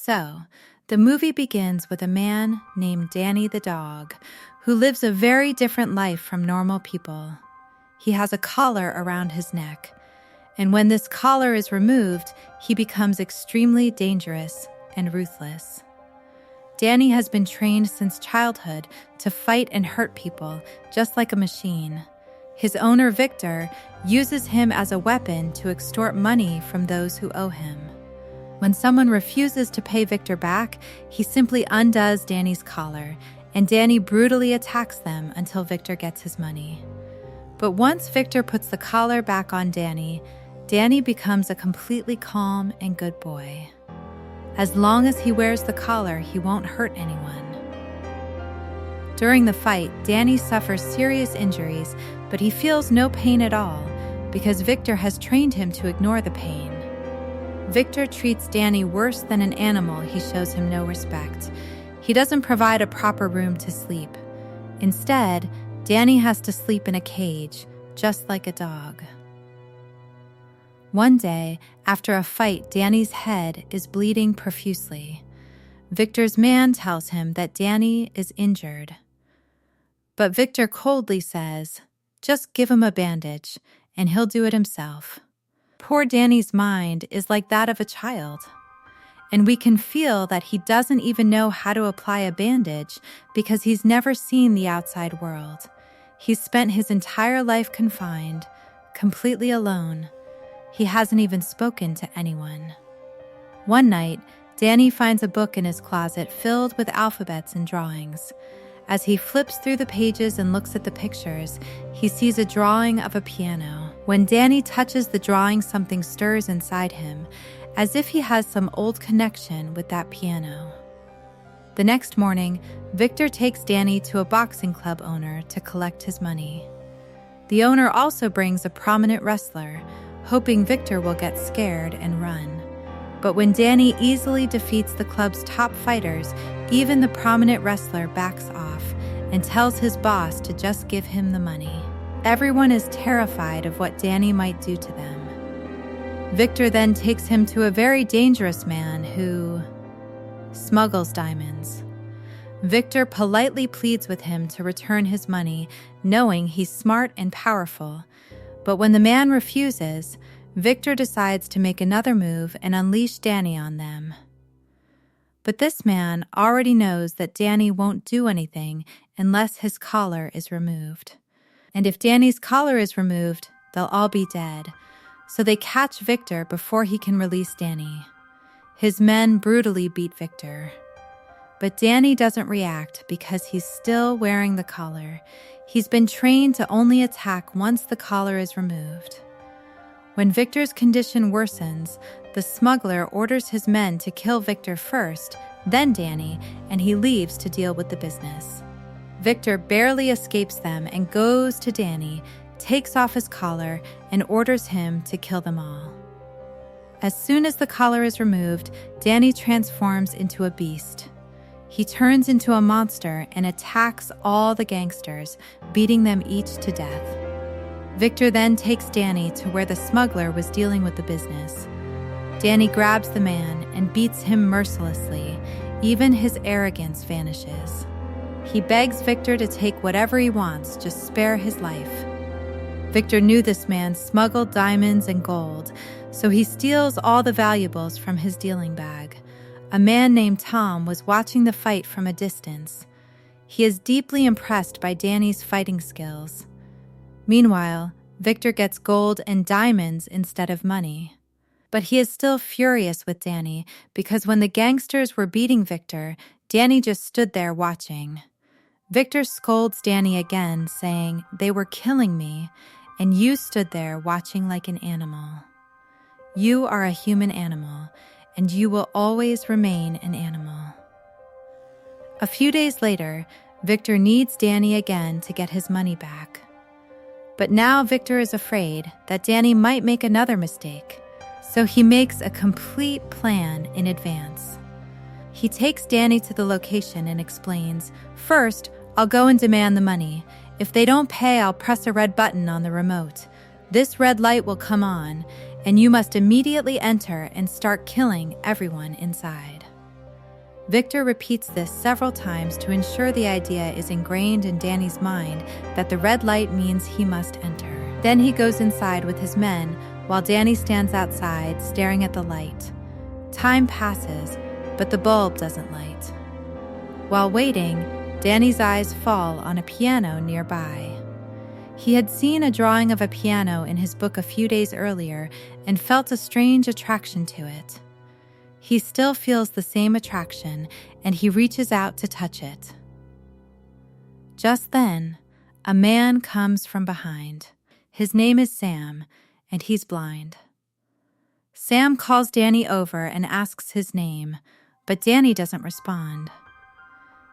So, the movie begins with a man named Danny the dog who lives a very different life from normal people. He has a collar around his neck, and when this collar is removed, he becomes extremely dangerous and ruthless. Danny has been trained since childhood to fight and hurt people just like a machine. His owner, Victor, uses him as a weapon to extort money from those who owe him. When someone refuses to pay Victor back, he simply undoes Danny's collar, and Danny brutally attacks them until Victor gets his money. But once Victor puts the collar back on Danny, Danny becomes a completely calm and good boy. As long as he wears the collar, he won't hurt anyone. During the fight, Danny suffers serious injuries, but he feels no pain at all because Victor has trained him to ignore the pain. Victor treats Danny worse than an animal. He shows him no respect. He doesn't provide a proper room to sleep. Instead, Danny has to sleep in a cage, just like a dog. One day, after a fight, Danny's head is bleeding profusely. Victor's man tells him that Danny is injured. But Victor coldly says, "Just give him a bandage, and he'll do it himself." Poor Danny's mind is like that of a child, and we can feel that he doesn't even know how to apply a bandage because he's never seen the outside world. He's spent his entire life confined, completely alone. He hasn't even spoken to anyone. One night, Danny finds a book in his closet filled with alphabets and drawings. As he flips through the pages and looks at the pictures, he sees a drawing of a piano. When Danny touches the drawing, something stirs inside him, as if he has some old connection with that piano. The next morning, Victor takes Danny to a boxing club owner to collect his money. The owner also brings a prominent wrestler, hoping Victor will get scared and run. But when Danny easily defeats the club's top fighters, even the prominent wrestler backs off and tells his boss to just give him the money. Everyone is terrified of what Danny might do to them. Victor then takes him to a very dangerous man who smuggles diamonds. Victor politely pleads with him to return his money, knowing he's smart and powerful. But when the man refuses, Victor decides to make another move and unleash Danny on them. But this man already knows that Danny won't do anything unless his collar is removed. And if Danny's collar is removed, they'll all be dead. So they catch Victor before he can release Danny. His men brutally beat Victor. But Danny doesn't react because he's still wearing the collar. He's been trained to only attack once the collar is removed. When Victor's condition worsens, the smuggler orders his men to kill Victor first, then Danny, and he leaves to deal with the business. Victor barely escapes them and goes to Danny, takes off his collar, and orders him to kill them all. As soon as the collar is removed, Danny transforms into a beast. He turns into a monster and attacks all the gangsters, beating them each to death. Victor then takes Danny to where the smuggler was dealing with the business. Danny grabs the man and beats him mercilessly. Even his arrogance vanishes. He begs Victor to take whatever he wants, just spare his life. Victor knew this man smuggled diamonds and gold, so he steals all the valuables from his dealing bag. A man named Tom was watching the fight from a distance. He is deeply impressed by Danny's fighting skills. Meanwhile, Victor gets gold and diamonds instead of money. But he is still furious with Danny because when the gangsters were beating Victor, Danny just stood there watching. Victor scolds Danny again, saying, "They were killing me, and you stood there watching like an animal. You are a human animal, and you will always remain an animal." A few days later, Victor needs Danny again to get his money back. But now Victor is afraid that Danny might make another mistake, so he makes a complete plan in advance. He takes Danny to the location and explains, "First, I'll go and demand the money. If they don't pay, I'll press a red button on the remote. This red light will come on, and you must immediately enter and start killing everyone inside." Victor repeats this several times to ensure the idea is ingrained in Danny's mind that the red light means he must enter. Then he goes inside with his men while Danny stands outside staring at the light. Time passes, but the bulb doesn't light. While waiting, Danny's eyes fall on a piano nearby. He had seen a drawing of a piano in his book a few days earlier and felt a strange attraction to it. He still feels the same attraction, and he reaches out to touch it. Just then, a man comes from behind. His name is Sam, and he's blind. Sam calls Danny over and asks his name, but Danny doesn't respond.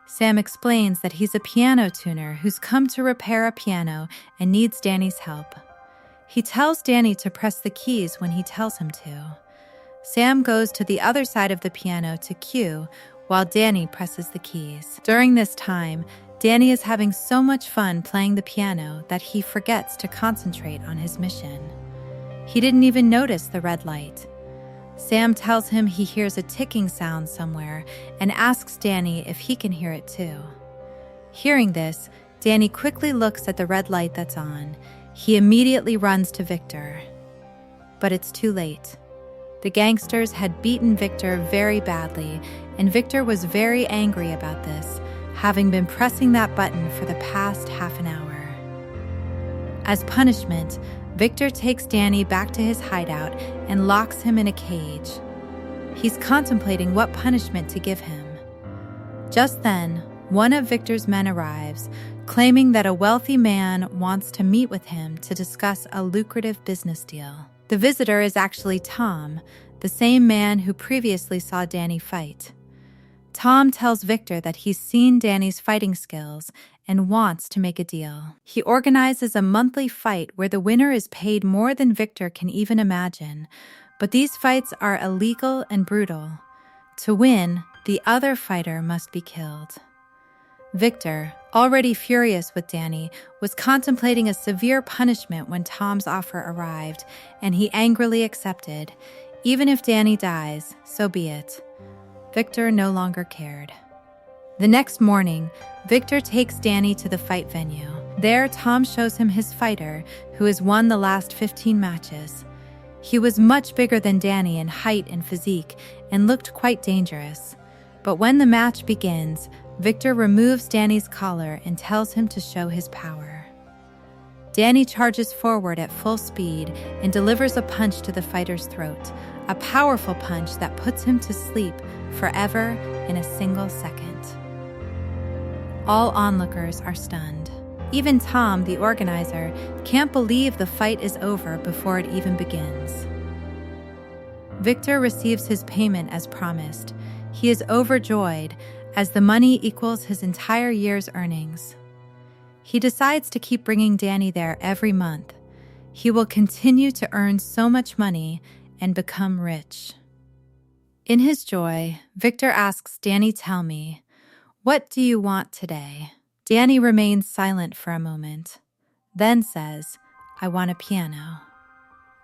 Sam explains that he's a piano tuner who's come to repair a piano and needs Danny's help. He tells Danny to press the keys when he tells him to. Sam goes to the other side of the piano to cue while Danny presses the keys. During this time, Danny is having so much fun playing the piano that he forgets to concentrate on his mission. He didn't even notice the red light. Sam tells him he hears a ticking sound somewhere and asks Danny if he can hear it too. Hearing this, Danny quickly looks at the red light that's on. He immediately runs to Victor. But it's too late. The gangsters had beaten Victor very badly, and Victor was very angry about this, having been pressing that button for the past half an hour. As punishment, Victor takes Danny back to his hideout and locks him in a cage. He's contemplating what punishment to give him. Just then, one of Victor's men arrives, claiming that a wealthy man wants to meet with him to discuss a lucrative business deal. The visitor is actually Tom, the same man who previously saw Danny fight. Tom tells Victor that he's seen Danny's fighting skills and wants to make a deal. He organizes a monthly fight where the winner is paid more than Victor can even imagine, but these fights are illegal and brutal. To win, the other fighter must be killed. Victor, already furious with Danny, was contemplating a severe punishment when Tom's offer arrived, and he angrily accepted. Even if Danny dies, so be it. Victor no longer cared. The next morning, Victor takes Danny to the fight venue. There, Tom shows him his fighter, who has won the last 15 matches. He was much bigger than Danny in height and physique and looked quite dangerous. But when the match begins, Victor removes Danny's collar and tells him to show his power. Danny charges forward at full speed and delivers a punch to the fighter's throat, a powerful punch that puts him to sleep forever in a single second. All onlookers are stunned. Even Tom, the organizer, can't believe the fight is over before it even begins. Victor receives his payment as promised. He is overjoyed as the money equals his entire year's earnings. He decides to keep bringing Danny there every month. He will continue to earn so much money and become rich. In his joy, Victor asks Danny, "Tell me, what do you want today?" Danny remains silent for a moment, then says, "I want a piano."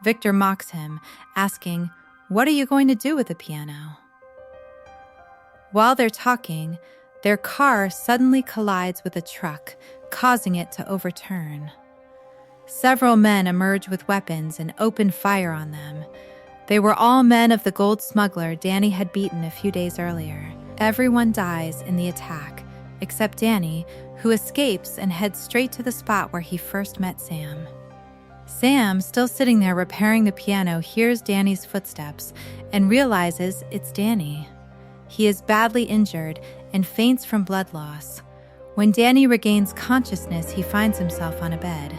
Victor mocks him, asking, "What are you going to do with a piano?" While they're talking, their car suddenly collides with a truck, causing it to overturn. Several men emerge with weapons and open fire on them. They were all men of the gold smuggler Danny had beaten a few days earlier. Everyone dies in the attack, except Danny, who escapes and heads straight to the spot where he first met Sam. Sam, still sitting there repairing the piano, hears Danny's footsteps and realizes it's Danny. He is badly injured and faints from blood loss. When Danny regains consciousness, he finds himself on a bed.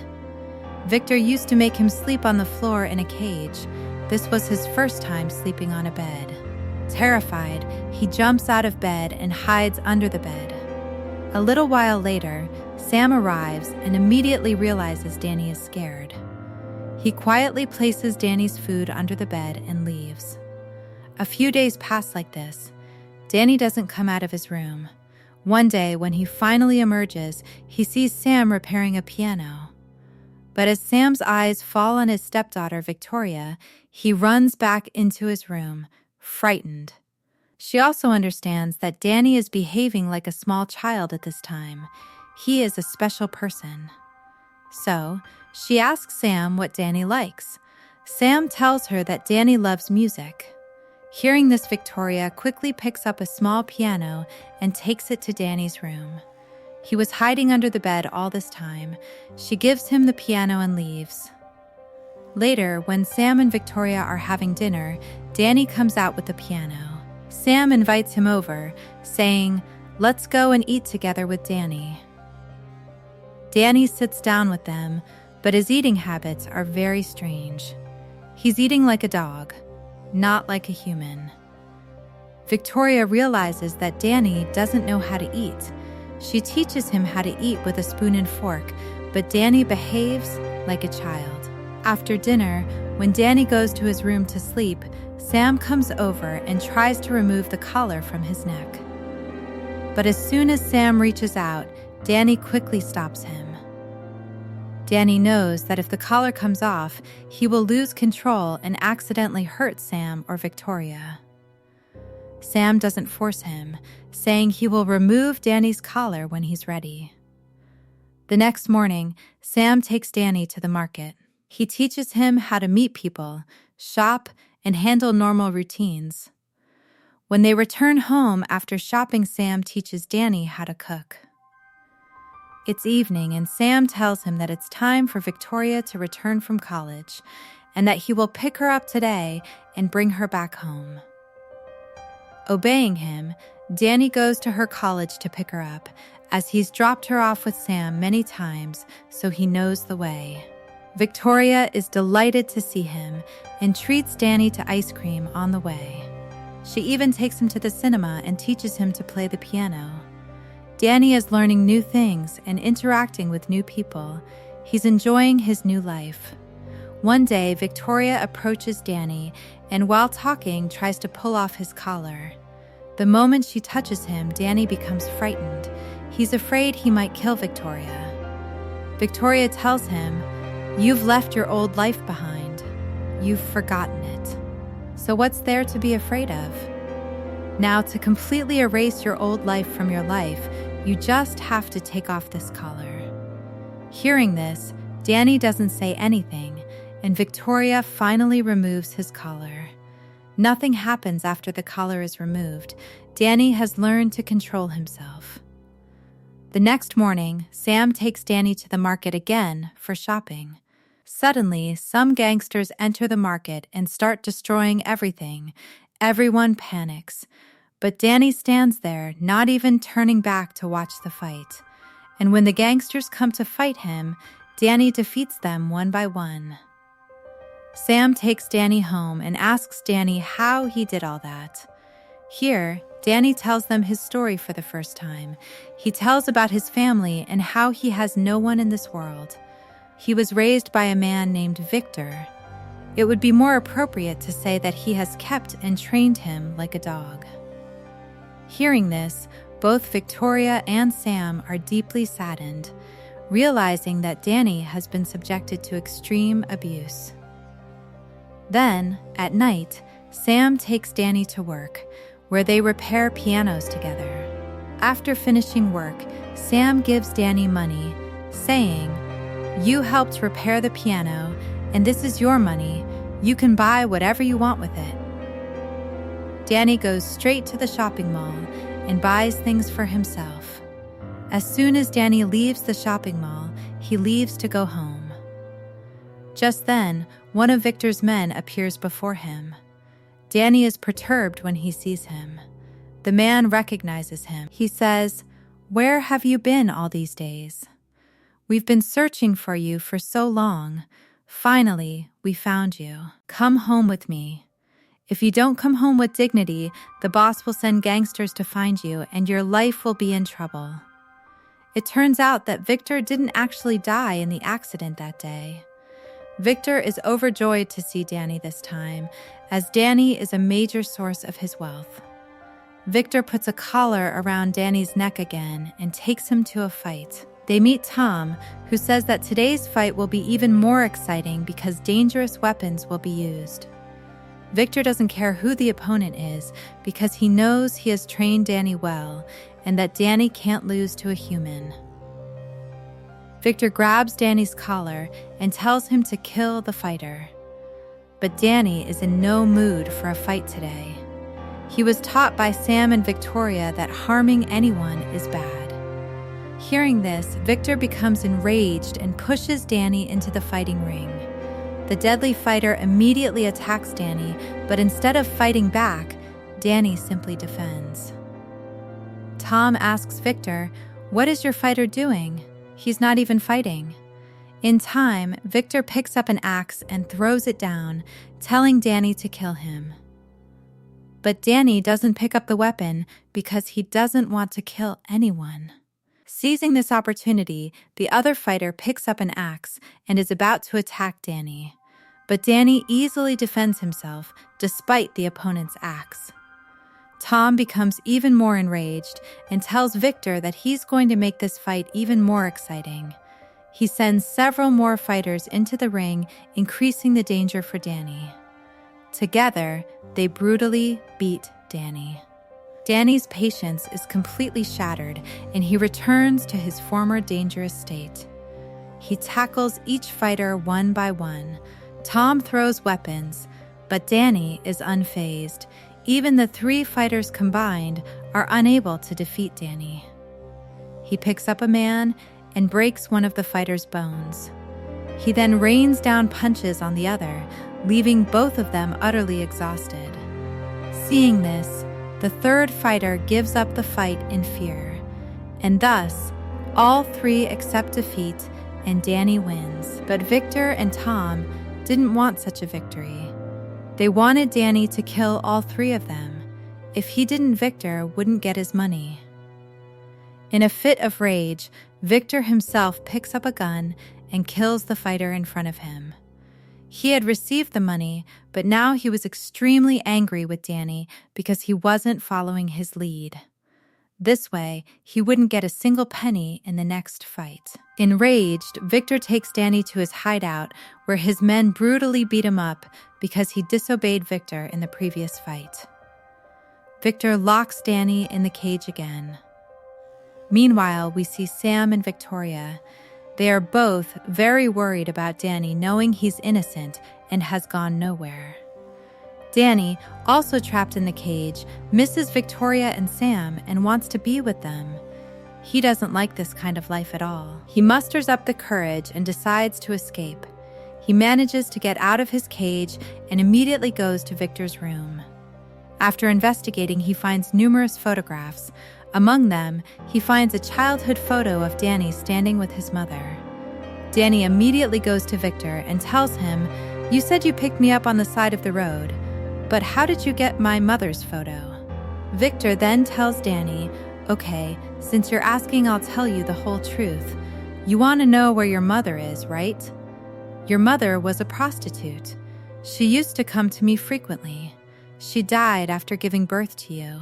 Victor used to make him sleep on the floor in a cage. This was his first time sleeping on a bed. Terrified, he jumps out of bed and hides under the bed. A little while later, Sam arrives and immediately realizes Danny is scared. He quietly places Danny's food under the bed and leaves. A few days pass like this. Danny doesn't come out of his room. One day, when he finally emerges, he sees Sam repairing a piano. But as Sam's eyes fall on his stepdaughter, Victoria, he runs back into his room, frightened. She also understands that Danny is behaving like a small child at this time. He is a special person. So, she asks Sam what Danny likes. Sam tells her that Danny loves music. Hearing this, Victoria quickly picks up a small piano and takes it to Danny's room. He was hiding under the bed all this time. She gives him the piano and leaves. Later, when Sam and Victoria are having dinner, Danny comes out with the piano. Sam invites him over, saying, "Let's go and eat together with Danny." Danny sits down with them, but his eating habits are very strange. He's eating like a dog, not like a human. Victoria realizes that Danny doesn't know how to eat. She teaches him how to eat with a spoon and fork, but Danny behaves like a child. After dinner, when Danny goes to his room to sleep, Sam comes over and tries to remove the collar from his neck. But as soon as Sam reaches out, Danny quickly stops him. Danny knows that if the collar comes off, he will lose control and accidentally hurt Sam or Victoria. Sam doesn't force him, saying he will remove Danny's collar when he's ready. The next morning, Sam takes Danny to the market. He teaches him how to meet people, shop, and handle normal routines. When they return home after shopping, Sam teaches Danny how to cook. It's evening, and Sam tells him that it's time for Victoria to return from college, and that he will pick her up today and bring her back home. Obeying him, Danny goes to her college to pick her up, as he's dropped her off with Sam many times, so he knows the way. Victoria is delighted to see him and treats Danny to ice cream on the way. She even takes him to the cinema and teaches him to play the piano. Danny is learning new things and interacting with new people. He's enjoying his new life. One day, Victoria approaches Danny and while talking tries to pull off his collar. The moment she touches him, Danny becomes frightened. He's afraid he might kill Victoria. Victoria tells him, "You've left your old life behind. You've forgotten it. So what's there to be afraid of? Now, to completely erase your old life from your life, you just have to take off this collar." Hearing this, Danny doesn't say anything, and Victoria finally removes his collar. Nothing happens after the collar is removed. Danny has learned to control himself. The next morning, Sam takes Danny to the market again for shopping. Suddenly, some gangsters enter the market and start destroying everything. Everyone panics. But Danny stands there, not even turning back to watch the fight. And when the gangsters come to fight him, Danny defeats them one by one. Sam takes Danny home and asks Danny how he did all that. Here, Danny tells them his story for the first time. He tells about his family and how he has no one in this world. He was raised by a man named Victor. It would be more appropriate to say that he has kept and trained him like a dog. Hearing this, both Victoria and Sam are deeply saddened, realizing that Danny has been subjected to extreme abuse. Then, at night, Sam takes Danny to work, where they repair pianos together. After finishing work, Sam gives Danny money, saying, "You helped repair the piano, and this is your money. You can buy whatever you want with it." Danny goes straight to the shopping mall and buys things for himself. As soon as Danny leaves the shopping mall, he leaves to go home. Just then, one of Victor's men appears before him. Danny is perturbed when he sees him. The man recognizes him. He says, "Where have you been all these days? We've been searching for you for so long. Finally, we found you. Come home with me. If you don't come home with dignity, the boss will send gangsters to find you and your life will be in trouble." It turns out that Victor didn't actually die in the accident that day. Victor is overjoyed to see Danny this time, as Danny is a major source of his wealth. Victor puts a collar around Danny's neck again and takes him to a fight. They meet Tom, who says that today's fight will be even more exciting because dangerous weapons will be used. Victor doesn't care who the opponent is because he knows he has trained Danny well and that Danny can't lose to a human. Victor grabs Danny's collar and tells him to kill the fighter. But Danny is in no mood for a fight today. He was taught by Sam and Victoria that harming anyone is bad. Hearing this, Victor becomes enraged and pushes Danny into the fighting ring. The deadly fighter immediately attacks Danny, but instead of fighting back, Danny simply defends. Tom asks Victor, "What is your fighter doing? He's not even fighting." In time, Victor picks up an axe and throws it down, telling Danny to kill him. But Danny doesn't pick up the weapon because he doesn't want to kill anyone. Seizing this opportunity, the other fighter picks up an axe and is about to attack Danny. But Danny easily defends himself despite the opponent's axe. Tom becomes even more enraged and tells Victor that he's going to make this fight even more exciting. He sends several more fighters into the ring, increasing the danger for Danny. Together, they brutally beat Danny. Danny's patience is completely shattered, and he returns to his former dangerous state. He tackles each fighter one by one. Tom throws weapons, but Danny is unfazed. Even the 3 fighters combined are unable to defeat Danny. He picks up a man and breaks one of the fighter's bones. He then rains down punches on the other, leaving both of them utterly exhausted. Seeing this, the 3rd fighter gives up the fight in fear, and thus, all 3 accept defeat and Danny wins. But Victor and Tom didn't want such a victory. They wanted Danny to kill all 3 of them. If he didn't, Victor wouldn't get his money. In a fit of rage, Victor himself picks up a gun and kills the fighter in front of him. He had received the money, but now he was extremely angry with Danny because he wasn't following his lead. This way, he wouldn't get a single penny in the next fight. Enraged, Victor takes Danny to his hideout, where his men brutally beat him up because he disobeyed Victor in the previous fight. Victor locks Danny in the cage again. Meanwhile, we see Sam and Victoria. They are both very worried about Danny knowing he's innocent and has gone nowhere. Danny, also trapped in the cage, misses Victoria and Sam and wants to be with them. He doesn't like this kind of life at all. He musters up the courage and decides to escape. He manages to get out of his cage and immediately goes to Victor's room. After investigating, he finds numerous photographs. Among them, he finds a childhood photo of Danny standing with his mother. Danny immediately goes to Victor and tells him, "You said you picked me up on the side of the road, but how did you get my mother's photo?" Victor then tells Danny, "Okay, since you're asking, I'll tell you the whole truth. You want to know where your mother is, right? Your mother was a prostitute. She used to come to me frequently. She died after giving birth to you.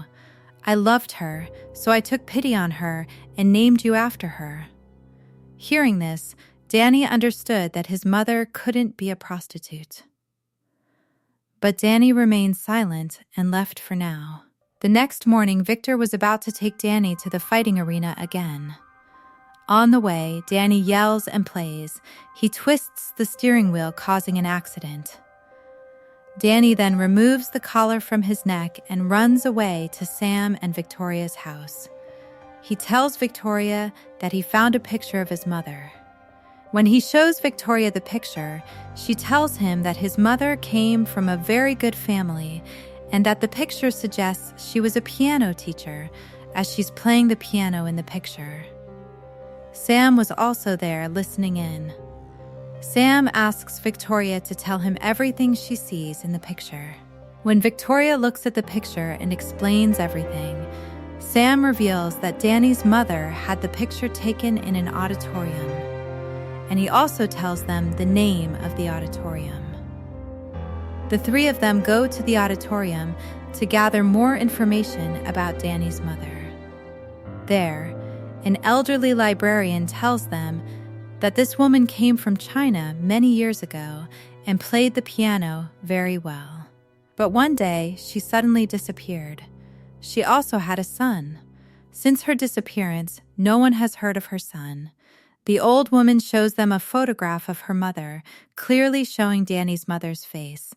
I loved her, so I took pity on her and named you after her." Hearing this, Danny understood that his mother couldn't be a prostitute. But Danny remained silent and left for now. The next morning, Victor was about to take Danny to the fighting arena again. On the way, Danny yells and plays. He twists the steering wheel, causing an accident. Danny then removes the collar from his neck and runs away to Sam and Victoria's house. He tells Victoria that he found a picture of his mother. When he shows Victoria the picture, she tells him that his mother came from a very good family and that the picture suggests she was a piano teacher, as she's playing the piano in the picture. Sam was also there listening in. Sam asks Victoria to tell him everything she sees in the picture. When Victoria looks at the picture and explains everything, Sam reveals that Danny's mother had the picture taken in an auditorium, and he also tells them the name of the auditorium. The 3 of them go to the auditorium to gather more information about Danny's mother. There, an elderly librarian tells them that this woman came from China many years ago and played the piano very well. But one day, she suddenly disappeared. She also had a son. Since her disappearance, no one has heard of her son. The old woman shows them a photograph of her mother, clearly showing Danny's mother's face.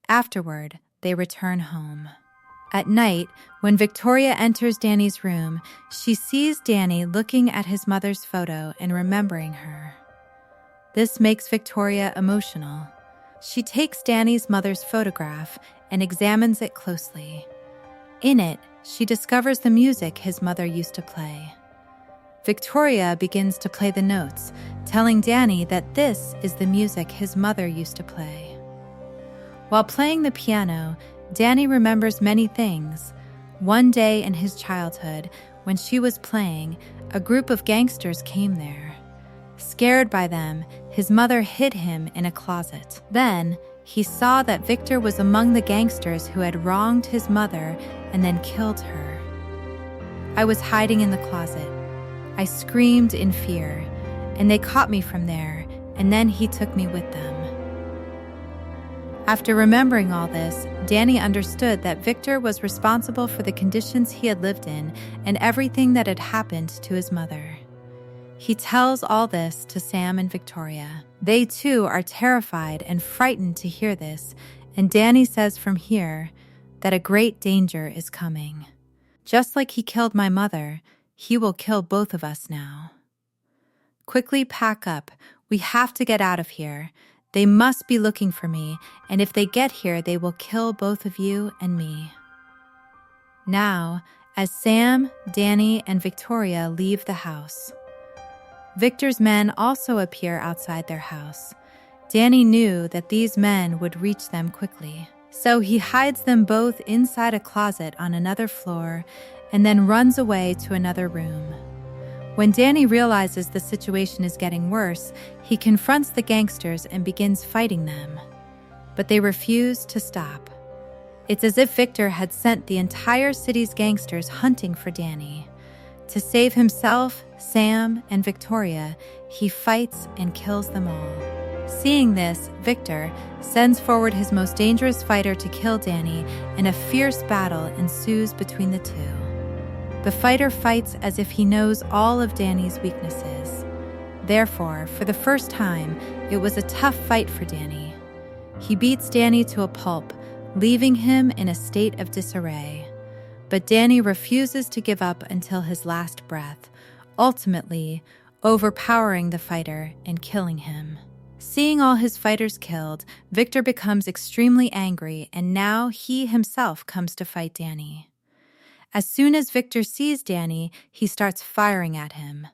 Afterward, they return home. At night, when Victoria enters Danny's room, she sees Danny looking at his mother's photo and remembering her. This makes Victoria emotional. She takes Danny's mother's photograph and examines it closely. In it, she discovers the music his mother used to play. Victoria begins to play the notes, telling Danny that this is the music his mother used to play. While playing the piano, Danny remembers many things. One day in his childhood, when she was playing, a group of gangsters came there. Scared by them, his mother hid him in a closet. Then, he saw that Victor was among the gangsters who had wronged his mother and then killed her. I was hiding in the closet. I screamed in fear, and they caught me from there, and then he took me with them. After remembering all this, Danny understood that Victor was responsible for the conditions he had lived in and everything that had happened to his mother. He tells all this to Sam and Victoria. They too are terrified and frightened to hear this, and Danny says from here that a great danger is coming. Just like he killed my mother, he will kill both of us now. Quickly pack up. We have to get out of here. They must be looking for me, and if they get here, they will kill both of you and me. Now, as Sam, Danny, and Victoria leave the house, Victor's men also appear outside their house. Danny knew that these men would reach them quickly, so he hides them both inside a closet on another floor and then runs away to another room. When Danny realizes the situation is getting worse, he confronts the gangsters and begins fighting them. But they refuse to stop. It's as if Victor had sent the entire city's gangsters hunting for Danny. To save himself, Sam, and Victoria, he fights and kills them all. Seeing this, Victor sends forward his most dangerous fighter to kill Danny, and a fierce battle ensues between the two. The fighter fights as if he knows all of Danny's weaknesses. Therefore, for the first time, it was a tough fight for Danny. He beats Danny to a pulp, leaving him in a state of disarray. But Danny refuses to give up until his last breath, ultimately overpowering the fighter and killing him. Seeing all his fighters killed, Victor becomes extremely angry, and now he himself comes to fight Danny. As soon as Victor sees Danny, he starts firing at him.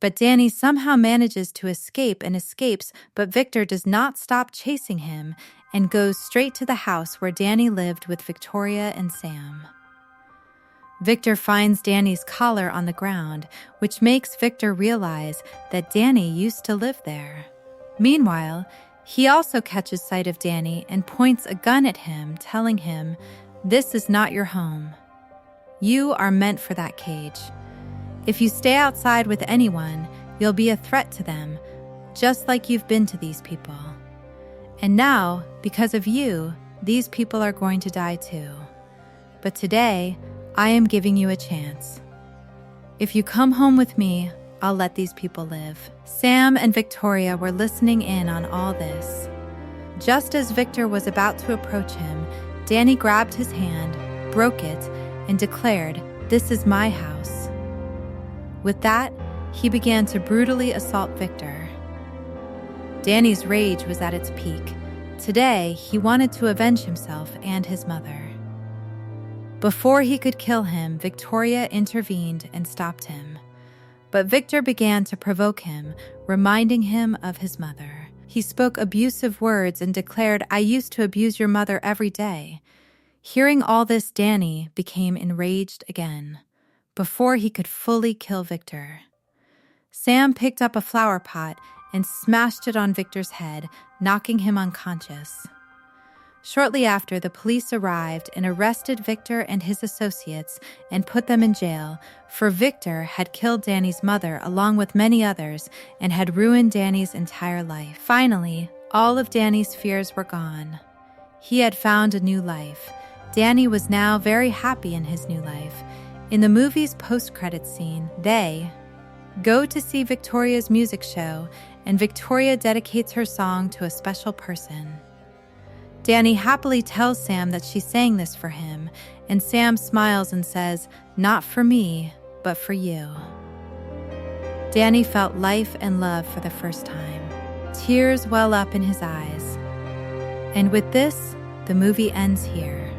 But Danny somehow manages to escape and escapes, but Victor does not stop chasing him and goes straight to the house where Danny lived with Victoria and Sam. Victor finds Danny's collar on the ground, which makes Victor realize that Danny used to live there. Meanwhile, he also catches sight of Danny and points a gun at him, telling him, "This is not your home. You are meant for that cage. If you stay outside with anyone, you'll be a threat to them, just like you've been to these people. And now, because of you, these people are going to die too. But today, I am giving you a chance. If you come home with me, I'll let these people live." Sam and Victoria were listening in on all this. Just as Victor was about to approach him, Danny grabbed his hand, broke it, and declared, "This is my house." With that, he began to brutally assault Victor. Danny's rage was at its peak. Today, he wanted to avenge himself and his mother. Before he could kill him, Victoria intervened and stopped him. But Victor began to provoke him, reminding him of his mother. He spoke abusive words and declared, "I used to abuse your mother every day." Hearing all this, Danny became enraged again, before he could fully kill Victor. Sam picked up a flower pot and smashed it on Victor's head, knocking him unconscious. Shortly after, the police arrived and arrested Victor and his associates and put them in jail, for Victor had killed Danny's mother along with many others and had ruined Danny's entire life. Finally, all of Danny's fears were gone. He had found a new life. Danny was now very happy in his new life. In the movie's post-credits scene, they go to see Victoria's music show, and Victoria dedicates her song to a special person. Danny happily tells Sam that she sang this for him, and Sam smiles and says, "Not for me, but for you." Danny felt life and love for the first time. Tears well up in his eyes. And with this, the movie ends here.